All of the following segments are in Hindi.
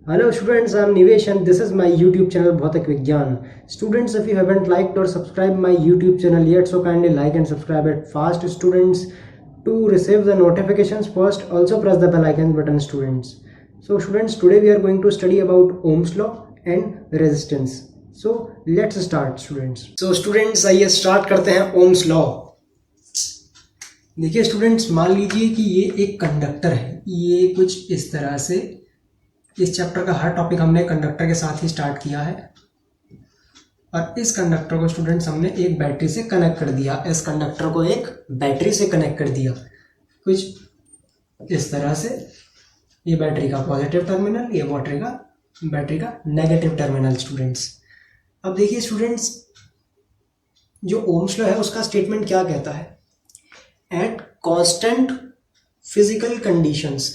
Hello students, I am Nivesh and this is my YouTube channel Bhautik Vigyan. Students, if you haven't liked or subscribed my YouTube channel yet, so kindly like and subscribe it fast students to receive the notifications first. Also press the bell icon button students. So students, today we are going to study about Ohm's law and resistance. So let's start students. So students, आइए start करते हैं Ohm's law. देखिए स्टूडेंट्स, मान लीजिए कि ये एक कंडक्टर है, ये कुछ इस तरह से। इस चैप्टर का हर टॉपिक हमने कंडक्टर के साथ ही स्टार्ट किया है और इस कंडक्टर को स्टूडेंट्स हमने एक बैटरी से कनेक्ट कर दिया। इस कंडक्टर को एक बैटरी से कनेक्ट कर दिया कुछ इस तरह से। ये बैटरी का पॉजिटिव टर्मिनल, ये बैटरी का नेगेटिव टर्मिनल स्टूडेंट्स। अब देखिए स्टूडेंट्स, जो ओम्स लॉ है उसका स्टेटमेंट क्या कहता है? एट कांस्टेंट फिजिकल कंडीशंस,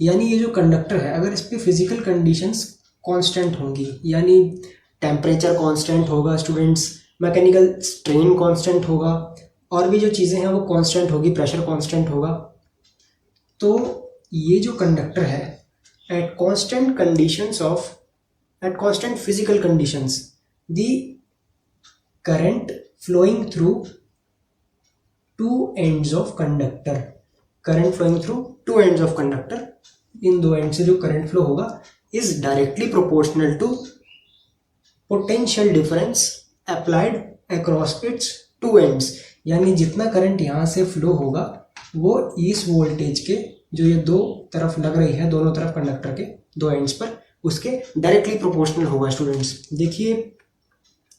यानी ये जो कंडक्टर है अगर इस पे फिजिकल कंडीशंस कांस्टेंट होंगी, यानी टेम्परेचर कांस्टेंट होगा स्टूडेंट्स, मैकेनिकल स्ट्रेन कांस्टेंट होगा, और भी जो चीज़ें हैं वो कांस्टेंट होगी, प्रेशर कांस्टेंट होगा, तो ये जो कंडक्टर है at constant physical conditions the current flowing through two ends of conductor, इन दो एंड से जो करंट फ्लो होगा is directly proportional to potential difference applied across its two ends, यानी जितना करंट यहाँ से फ्लो होगा वो इस वोल्टेज के जो ये दो तरफ लग रही है, दोनों तरफ कंडक्टर के दो एंड्स पर, उसके डायरेक्टली प्रोपोर्शनल होगा स्टूडेंट्स। देखिए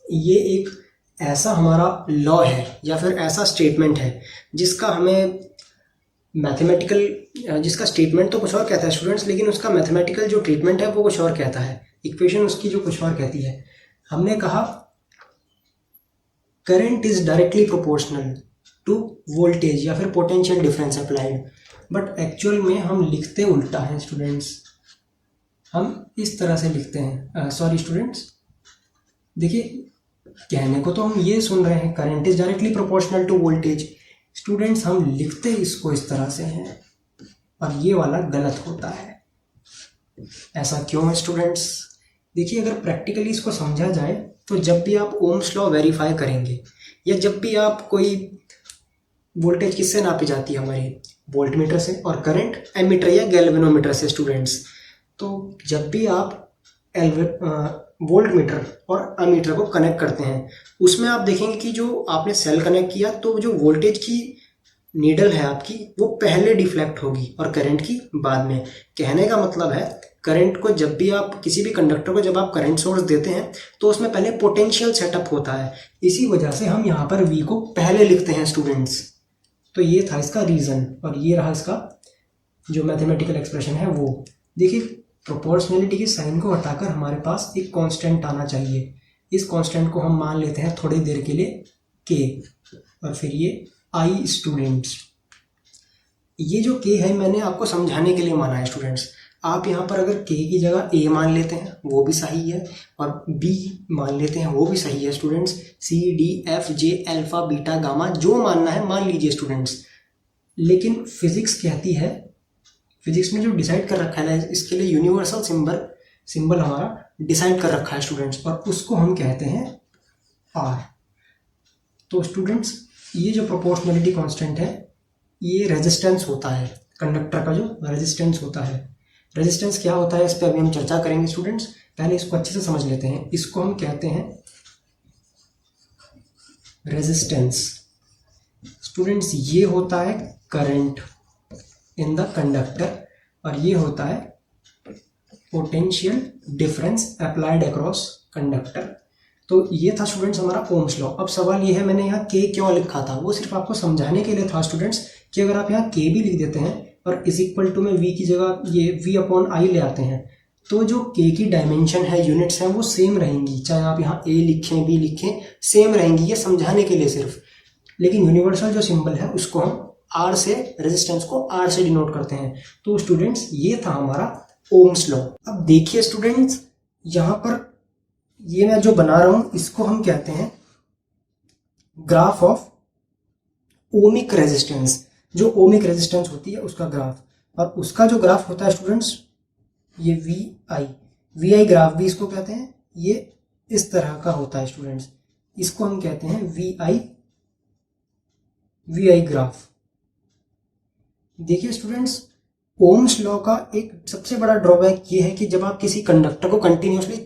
ये एक ऐसा हमारा लॉ है या फिर ऐसा स्टेटमेंट है जिसका हमें जिसका स्टेटमेंट तो कुछ और कहता है स्टूडेंट्स, लेकिन उसका मैथमेटिकल जो ट्रीटमेंट है वो कुछ और कहता है, इक्वेशन उसकी जो कुछ और कहती है। हमने कहा current is directly proportional to voltage या फिर potential difference applied, but actual में हम लिखते उल्टा है स्टूडेंट्स। हम इस तरह से लिखते हैं, सॉरी स्टूडेंट्स, देखिए कहने को तो हम ये सुन रहे हैं current is directly proportional to voltage, students हम लिखते इसको इस तरह से हैं और ये वाला गलत होता है। ऐसा क्यों है स्टूडेंट्स? देखिए अगर प्रैक्टिकली इसको समझा जाए तो जब भी आप ओम्स लॉ वेरीफाई करेंगे या जब भी आप कोई वोल्टेज किससे नापी जाती है हमारी वोल्ट मीटर से और करंट एमीटर या गैल्वेनोमीटर से स्टूडेंट्स, तो जब भी आप वोल्ट मीटर और अमीटर को कनेक्ट करते हैं उसमें आप देखेंगे कि जो आपने सेल कनेक्ट किया तो जो वोल्टेज की नीडल है आपकी वो पहले डिफ्लेक्ट होगी और करंट की बाद में। कहने का मतलब है करंट को जब भी आप किसी भी कंडक्टर को जब आप करंट सोर्स देते हैं तो उसमें पहले पोटेंशियल सेटअप होता है, इसी वजह से हम यहाँ पर V को पहले लिखते हैं स्टूडेंट्स। तो ये था इसका रीज़न और ये रहा इसका जो मैथमेटिकल एक्सप्रेशन है वो। देखिए प्रोपोर्शनलिटी के साइन को हटाकर हमारे पास एक कांस्टेंट आना चाहिए। इस कांस्टेंट को हम मान लेते हैं थोड़ी देर के लिए K और फिर ये I स्टूडेंट्स। ये जो K है मैंने आपको समझाने के लिए माना है स्टूडेंट्स। आप यहाँ पर अगर K की जगह A मान लेते हैं वो भी सही है और B मान लेते हैं वो भी सही है students. C D F J alpha beta gamma जो मानना है मान लीजिए स्टूडेंट्स, लेकिन फिजिक्स कहती है, फिजिक्स ने जो डिसाइड कर रखा है इसके लिए यूनिवर्सल सिंबल हमारा डिसाइड कर रखा है स्टूडेंट्स और उसको हम कहते हैं R। तो स्टूडेंट्स ये जो प्रोपोर्शनलिटी कांस्टेंट है ये रेजिस्टेंस होता है, कंडक्टर का जो रेजिस्टेंस होता है। रेजिस्टेंस क्या होता है इस पर अभी हम चर्चा करेंगे स्टूडेंट्स, पहले इसको अच्छे से समझ लेते हैं। इसको हम कहते हैं रेजिस्टेंस स्टूडेंट्स। ये होता है करंट इन द कंडक्टर और ये होता है potential difference applied across conductor. तो ये था स्टूडेंट्स हमारा ओम्स लॉ। अब सवाल ये है मैंने यहाँ K क्यों लिखा था, वो सिर्फ आपको समझाने के लिए था स्टूडेंट्स कि अगर आप यहाँ K भी लिख देते हैं और इज इक्वल टू में V की जगह ये V/I ले आते हैं तो जो K की डायमेंशन है, यूनिट्स हैं वो सेम रहेंगी, चाहे आप यहाँ A लिखें B लिखें सेम रहेंगी, ये समझाने के लिए सिर्फ। लेकिन यूनिवर्सल जो सिंबल है उसको हम R से, रेजिस्टेंस को R से डिनोट करते हैं। तो स्टूडेंट्स ये था हमारा ओम्स लॉ। अब देखिए स्टूडेंट्स यहाँ पर ये मैं जो बना रहा हूं इसको हम कहते हैं ग्राफ ऑफ ओमिक रेजिस्टेंस। जो ओमिक रेजिस्टेंस होती है उसका ग्राफ, और उसका जो ग्राफ होता है स्टूडेंट्स ये V I, V I graph भी इसको कहते हैं, ये इस तरह का होता है स्टूडेंट्स, इसको हम कहते हैं वी आई ग्राफ। देखिए स्टूडेंट्स, ओम्स लॉ का एक सबसे बड़ा ड्रॉबैक ये है कि जब आप किसी कंडक्टर को कंटिन्यूसली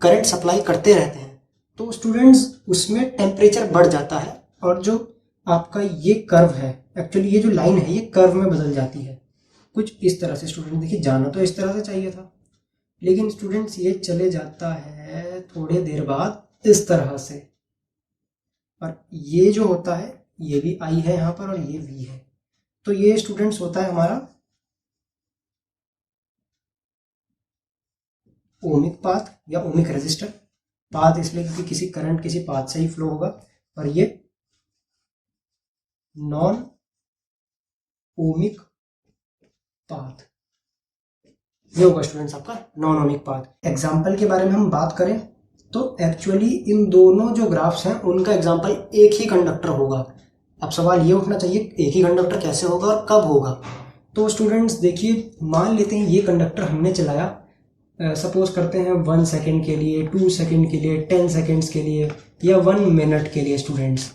करंट सप्लाई करते रहते हैं तो स्टूडेंट्स उसमें टेम्परेचर बढ़ जाता है, और जो आपका ये कर्व है, एक्चुअली ये जो लाइन है ये कर्व में बदल जाती है कुछ इस तरह से। स्टूडेंट देखिए, जाना तो इस तरह से चाहिए था, लेकिन स्टूडेंट्स ये चले जाता है थोड़े देर बाद इस तरह से, और ये जो होता है ये भी आई है यहाँ पर और ये वी है। तो ये स्टूडेंट्स होता है हमारा ओमिक पाथ या ओमिक रेजिस्टर। पाथ इसलिए क्योंकि किसी करंट किसी पाथ से ही फ्लो होगा, और ये नॉन ओमिक पाथ, ये होगा स्टूडेंट्स आपका नॉन ओमिक पाथ। एग्जाम्पल के बारे में हम बात करें तो एक्चुअली इन दोनों जो ग्राफ्स हैं उनका एग्जाम्पल एक ही कंडक्टर होगा। अब सवाल ये उठना चाहिए एक ही कंडक्टर कैसे होगा और कब होगा। तो स्टूडेंट्स देखिए, मान लेते हैं ये कंडक्टर हमने चलाया, सपोज करते हैं 1 सेकेंड के लिए, 2 सेकेंड के लिए, 10 सेकेंड्स के लिए या 1 मिनट के लिए स्टूडेंट्स।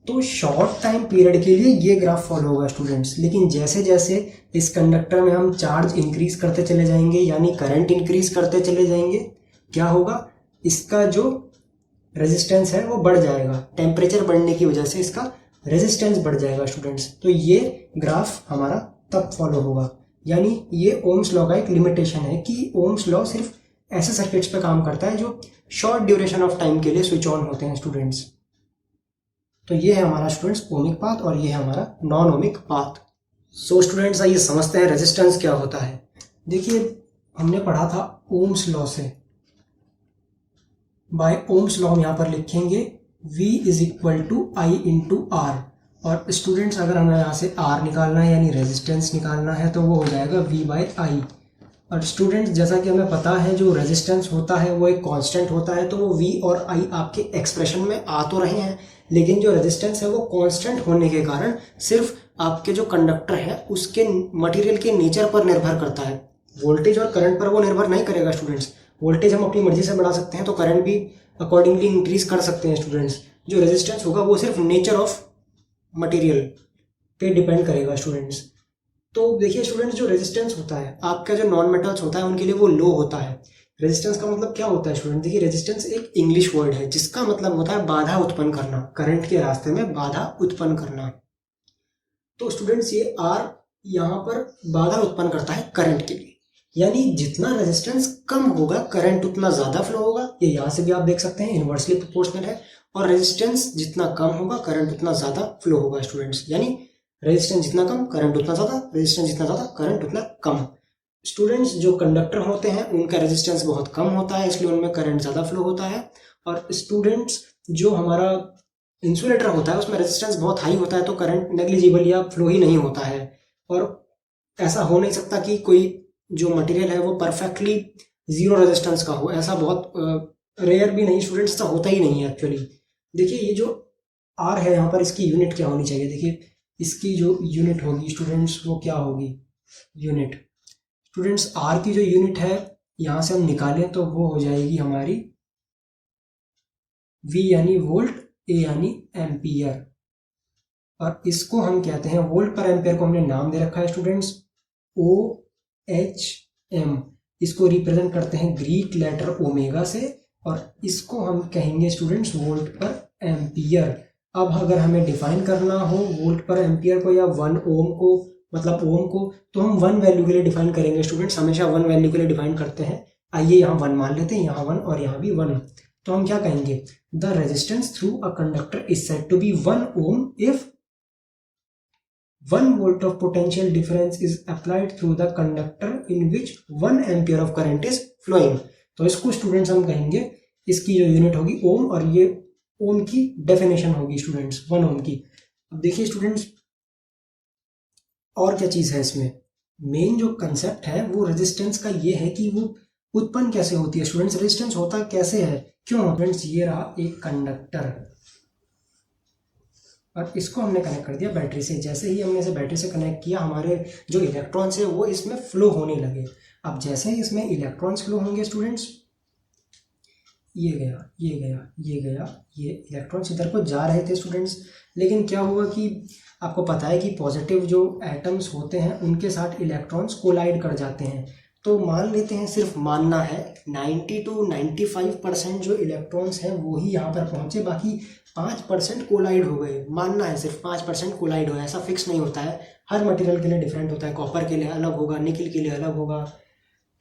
तो शॉर्ट टाइम पीरियड के लिए ये ग्राफ फॉलो होगा स्टूडेंट्स, लेकिन जैसे जैसे इस कंडक्टर में हम चार्ज इंक्रीज करते चले जाएंगे यानी करंट इंक्रीज करते चले जाएंगे, क्या होगा, इसका जो रेजिस्टेंस है वो बढ़ जाएगा। टेम्परेचर बढ़ने की वजह से इसका रेजिस्टेंस बढ़ जाएगा स्टूडेंट्स। तो ये ग्राफ हमारा तब फॉलो होगा, यानी ये ओम्स लॉ का एक लिमिटेशन है कि ओम्स लॉ सिर्फ ऐसे सर्किट्स पे काम करता है जो शॉर्ट ड्यूरेशन ऑफ टाइम के लिए स्विच ऑन होते हैं स्टूडेंट्स। तो ये है हमारा स्टूडेंट्स ओमिक पाथ और ये है हमारा non ohmic path. So students आइए समझते हैं रेजिस्टेंस क्या होता है। देखिए, हमने पढ़ा था ओम्स लॉ से, बाय ओम्स लॉ हम यहाँ पर लिखेंगे V is equal to I into R, और स्टूडेंट्स अगर हमें यहाँ से R निकालना है यानी रेजिस्टेंस निकालना है तो वो हो जाएगा V बाई आई। और स्टूडेंट्स जैसा कि हमें पता है जो रेजिस्टेंस होता है वो एक कांस्टेंट होता है, तो वो V और I आपके एक्सप्रेशन में आ तो रहे हैं, लेकिन जो रेजिस्टेंस है वो कांस्टेंट होने के कारण सिर्फ आपके जो कंडक्टर है उसके मटेरियल के नेचर पर निर्भर करता है। वोल्टेज और करंट पर वो निर्भर नहीं करेगा स्टूडेंट्स। वोल्टेज हम अपनी मर्जी से बढ़ा सकते हैं तो करंट भी अकॉर्डिंगली इंक्रीज कर सकते हैं स्टूडेंट्स। जो रेजिस्टेंस होगा वो सिर्फ नेचर ऑफ मटेरियल पे डिपेंड करेगा स्टूडेंट्स। तो देखिए स्टूडेंट्स, जो रेजिस्टेंस होता है आपका जो नॉन मेटल्स होता है उनके लिए वो लो होता है। रेजिस्टेंस का मतलब क्या होता है स्टूडेंट, देखिए रेजिस्टेंस एक इंग्लिश वर्ड है जिसका मतलब होता है बाधा उत्पन्न करना, करंट के रास्ते में बाधा उत्पन्न करना। तो स्टूडेंट्स ये आर यहाँ पर बाधा उत्पन्न करता है करंट के लिए, यानी जितना रेजिस्टेंस कम होगा करंट उतना ज्यादा फ्लो होगा। ये यहाँ से भी आप देख सकते हैं इनवर्सली प्रोपोर्शनल है, और रेजिस्टेंस जितना कम होगा करंट उतना ज्यादा फ्लो होगा स्टूडेंट्स, यानी रेजिस्टेंस जितना कम करंट उतना ज्यादा, रेजिस्टेंस जितना ज्यादा करंट उतना कम। स्टूडेंट्स जो कंडक्टर होते हैं उनका रेजिस्टेंस बहुत कम होता है इसलिए उनमें करंट ज्यादा फ्लो होता है, और स्टूडेंट्स जो हमारा इंसुलेटर होता है उसमें रेजिस्टेंस बहुत हाई होता है तो करंट नेग्लिजिबल या फ्लो ही नहीं होता है। और ऐसा हो नहीं सकता कि कोई जो मटेरियल है वो परफेक्टली जीरो रेजिस्टेंस का हो, ऐसा बहुत रेयर भी नहीं स्टूडेंट्स, ऐसा होता ही नहीं है एक्चुअली। देखिए ये जो आर है यहाँ पर इसकी यूनिट क्या होनी चाहिए, देखिए इसकी जो यूनिट होगी स्टूडेंट्स वो क्या होगी, यूनिट स्टूडेंट्स आर की जो यूनिट है यहाँ से हम निकालें तो वो हो जाएगी हमारी V यानी वोल्ट, A यानी एम्पियर, और इसको हम कहते हैं वोल्ट पर एम्पियर को हमने नाम दे रखा है स्टूडेंट्स OHM। इसको रिप्रेजेंट करते हैं ग्रीक लेटर ओमेगा से, और इसको हम कहेंगे स्टूडेंट्स वोल्ट पर एम्पियर। अब अगर हमें डिफाइन करना हो वोल्ट पर एम्पियर को या 1 ओम को, मतलब ओम को, तो हम 1 वैल्यू के लिए डिफाइन करेंगे स्टूडेंट्स, हमेशा 1 वैल्यू के लिए डिफाइन करते हैं। आइए यहाँ 1 मान लेते हैं, यहाँ 1 और यहाँ भी 1, तो हम क्या कहेंगे, the resistance through a conductor is said to be 1 ohm if 1 volt of potential difference is applied through the conductor in which 1 ampere of current is flowing। तो इसको स्टूडेंट्स हम कहेंगे, इसकी जो यूनिट होगी ओम, और ये ओम की डेफिनेशन होगी स्टूडेंट्स 1 ओम की। अब देखिए स्टूडेंट्स और क्या चीज है इसमें, मेन जो कंसेप्ट है वो रेजिस्टेंस का ये है कि वो उत्पन्न कैसे होती है स्टूडेंट्स, रेजिस्टेंस होता कैसे है, क्यों स्टूडेंट्स, ये रहा एक कंडक्टर, और इसको हमने कनेक्ट कर दिया बैटरी से। जैसे ही हमने इसे बैटरी से कनेक्ट किया, हमारे जो इलेक्ट्रॉन्स है वो इसमें फ्लो होने लगे। अब जैसे ही इसमें इलेक्ट्रॉन्स फ्लो होंगे स्टूडेंट्स, ये गया, ये गया, ये गया, ये इलेक्ट्रॉन्स इधर को जा रहे थे स्टूडेंट्स। लेकिन क्या हुआ कि आपको पता है कि पॉजिटिव जो एटम्स होते हैं उनके साथ इलेक्ट्रॉन्स कोलाइड कर जाते हैं। तो मान लेते हैं, सिर्फ मानना है, 90 to 95% जो इलेक्ट्रॉन्स हैं वो ही यहाँ पर पहुँचे, बाकी 5% कोलाइड हो गए। मानना है सिर्फ 5% कोलाइड हो, ऐसा फिक्स नहीं होता है, हर मटेरियल के लिए डिफरेंट होता है। कॉपर के लिए अलग होगा, निकल के लिए अलग होगा।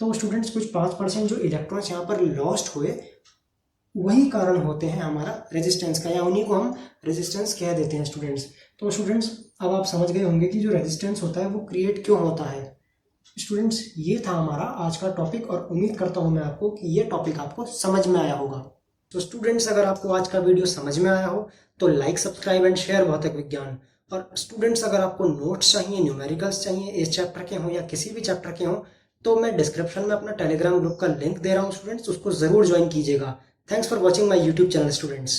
तो स्टूडेंट्स कुछ 5% जो इलेक्ट्रॉन्स यहाँ पर लॉस्ट हुए वही कारण होते हैं हमारा रेजिस्टेंस का, या उन्हीं को हम रेजिस्टेंस कह देते हैं स्टूडेंट्स। तो स्टूडेंट्स अब आप समझ गए होंगे कि जो रेजिस्टेंस होता है वो क्रिएट क्यों होता है। स्टूडेंट्स ये था हमारा आज का टॉपिक, और उम्मीद करता हूँ मैं आपको कि ये टॉपिक आपको समझ में आया होगा। तो स्टूडेंट्स अगर आपको आज का वीडियो समझ में आया हो तो लाइक, सब्सक्राइब एंड शेयर भौतिक विज्ञान। और स्टूडेंट्स अगर आपको नोट्स चाहिए, न्यूमेरिकल्स चाहिए, इस चैप्टर के हों या किसी भी चैप्टर के हों, तो मैं डिस्क्रिप्शन में अपना टेलीग्राम ग्रुप का लिंक दे रहा हूँ स्टूडेंट्स, उसको ज़रूर ज्वाइन कीजिएगा। Thanks for watching my YouTube channel, students.